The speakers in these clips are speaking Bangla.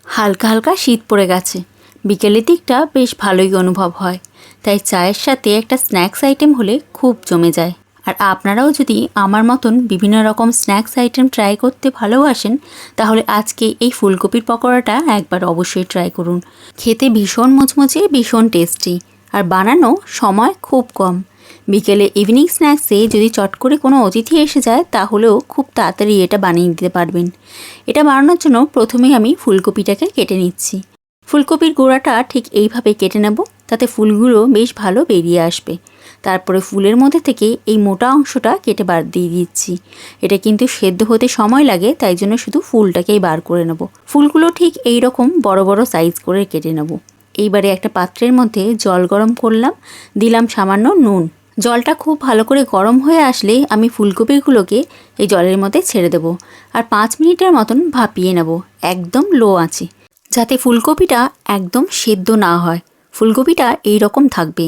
হালকা হালকা শীত পড়ে গেছে, বিকেলের দিকটা বেশ ভালোই অনুভব হয়। তাই চায়ের সাথে একটা স্ন্যাক্স আইটেম হলে খুব জমে যায়। আর আপনারাও যদি আমার মতন বিভিন্ন রকম স্ন্যাক্স আইটেম ট্রাই করতে ভালোবাসেন, তাহলে আজকে এই ফুলকপির পকোড়াটা একবার অবশ্যই ট্রাই করুন। খেতে ভীষণ মুচমুচে, ভীষণ টেস্টি, আর বানানো সময় খুব কম। বিকেলে ইভিনিং স্ন্যাক্সে যদি চট করে কোনো অতিথি এসে যায়, তাহলেও খুব তাড়াতাড়ি এটা বানিয়ে দিতে পারবেন। এটা বানানোর জন্য প্রথমেই আমি ফুলকপিটাকে কেটে নিচ্ছি। ফুলকপির গোড়াটা ঠিক এইভাবে কেটে নেব, তাতে ফুলগুলো বেশ ভালো বেরিয়ে আসবে। তারপরে ফুলের মধ্যে থেকে এই মোটা অংশটা কেটে বার দিয়ে দিচ্ছি। এটা কিন্তু সেদ্ধ হতে সময় লাগে, তাই জন্য শুধু ফুলটাকেই বার করে নেব। ফুলগুলো ঠিক এই রকম বড় বড় সাইজ করে কেটে নেব। এইবারে একটা পাত্রের মধ্যে জল গরম করলাম, দিলাম সামান্য নুন। জলটা খুব ভালো করে গরম হয়ে আসলে আমি ফুলকপিগুলোকে এই জলের মধ্যে ছেড়ে দেব, আর 5 মিনিটের মতন ভাপিয়ে নেব একদম লো আঁচে, যাতে ফুলকপিটা একদম সেদ্ধ না হয়। ফুলকপিটা এই রকম থাকবে,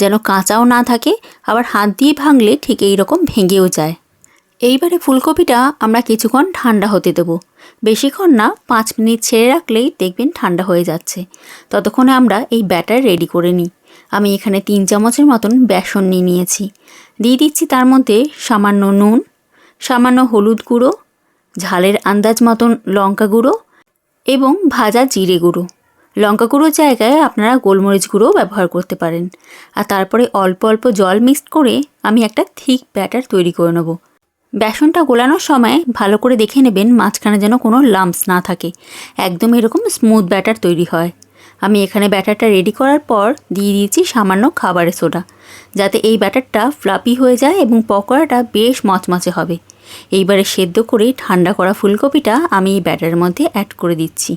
যেন কাঁচাও না থাকে, আবার হাত দিয়ে ভাঙলে ঠিক এই রকম ভেঙেও যায়। এইবারে ফুলকপিটা আমরা কিছুক্ষণ ঠান্ডা হতে দেবো। বেশিক্ষণ না, 5 মিনিট ছেড়ে রাখলেই দেখবেন ঠান্ডা হয়ে যাচ্ছে। ততক্ষণে আমরা এই ব্যাটার রেডি করে নিই। আমি এখানে 3 চামচের মতন বেসন নিয়েছি। দিয়ে দিচ্ছি তার মধ্যে সামান্য নুন, সামান্য হলুদ গুঁড়ো, ঝালের আন্দাজ মতন লঙ্কা গুঁড়ো এবং ভাজা জিরে গুঁড়ো। লঙ্কা গুঁড়োর জায়গায় আপনারা গোলমরিচ গুঁড়োও ব্যবহার করতে পারেন। আর তারপরে অল্প অল্প জল মিক্সড করে আমি একটা থিক ব্যাটার তৈরি করে নেব। বেসনটা গোলানোর সময় ভালো করে দেখে নেবেন মাঝখানে যেন কোনো লাম্পস না থাকে, একদম এরকম স্মুথ ব্যাটার তৈরি হয়। আমি এখানে ব্যাটারটা রেডি করার পর দিয়ে দিয়েছি সামান্য খাবারের সোডা, যাতে এই ব্যাটারটা ফ্লাপি হয়ে যায় এবং পকোড়াটা বেশ মচমচে হবে। এইবারে সেদ্ধ করে ঠান্ডা করা ফুলকপিটা আমি এই ব্যাটারের মধ্যে অ্যাড করে দিচ্ছি,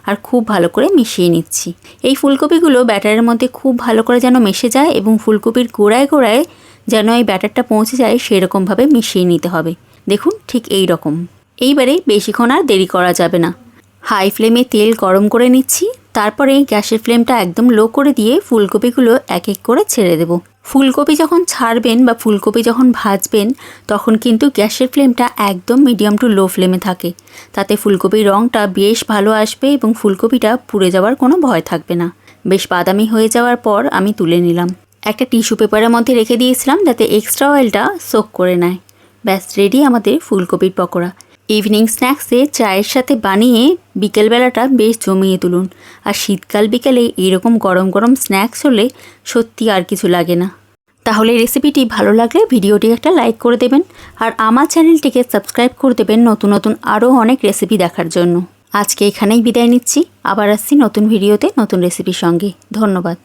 আর খুব ভালো করে মিশিয়ে নিচ্ছি। এই ফুলকপিগুলো ব্যাটারের মধ্যে খুব ভালো করে যেন মিশে যায় এবং ফুলকপির গোড়ায় গোড়ায় যেন এই ব্যাটারটা পৌঁছে যায়, সেরকমভাবে মিশিয়ে নিতে হবে। দেখুন ঠিক এই রকম। এইবারে বেশিক্ষণ আর দেরি করা যাবে না। হাই ফ্লেমে তেল গরম করে নিচ্ছি, তারপরে গ্যাসের ফ্লেমটা একদম লো করে দিয়ে ফুলকপিগুলো এক এক করে ছেড়ে দেব। ফুলকপি যখন ছাড়বেন বা ফুলকপি যখন ভাজবেন, তখন কিন্তু গ্যাসের ফ্লেমটা একদম মিডিয়াম টু লো ফ্লেমে থাকে। তাতে ফুলকপির রঙটা বেশ ভালো আসবে এবং ফুলকপিটা পুড়ে যাওয়ার কোনো ভয় থাকবে না। বেশ বাদামি হয়ে যাওয়ার পর আমি তুলে নিলাম। একটা টিস্যু পেপারের মধ্যে রেখে দিয়েছিলাম, যাতে এক্সট্রা অয়েলটা সোক করে নেয়। ব্যাস রেডি আমাদের ফুলকপির পকোড়া। ইভিনিং স্ন্যাক্সে চায়ের সাথে বানিয়ে বিকেলবেলাটা বেশ জমিয়ে তুলুন। আর শীতকাল বিকেলে এইরকম গরম গরম স্ন্যাক্স হলে সত্যি আর কিছু লাগে না। তাহলে রেসিপিটি ভালো লাগলে ভিডিওটি একটা লাইক করে দেবেন, আর আমার চ্যানেলটিকে সাবস্ক্রাইব করে দেবেন নতুন নতুন আরও অনেক রেসিপি দেখার জন্য। আজকে এখানেই বিদায় নিচ্ছি, আবার আসছি নতুন ভিডিওতে নতুন রেসিপির সঙ্গে। ধন্যবাদ।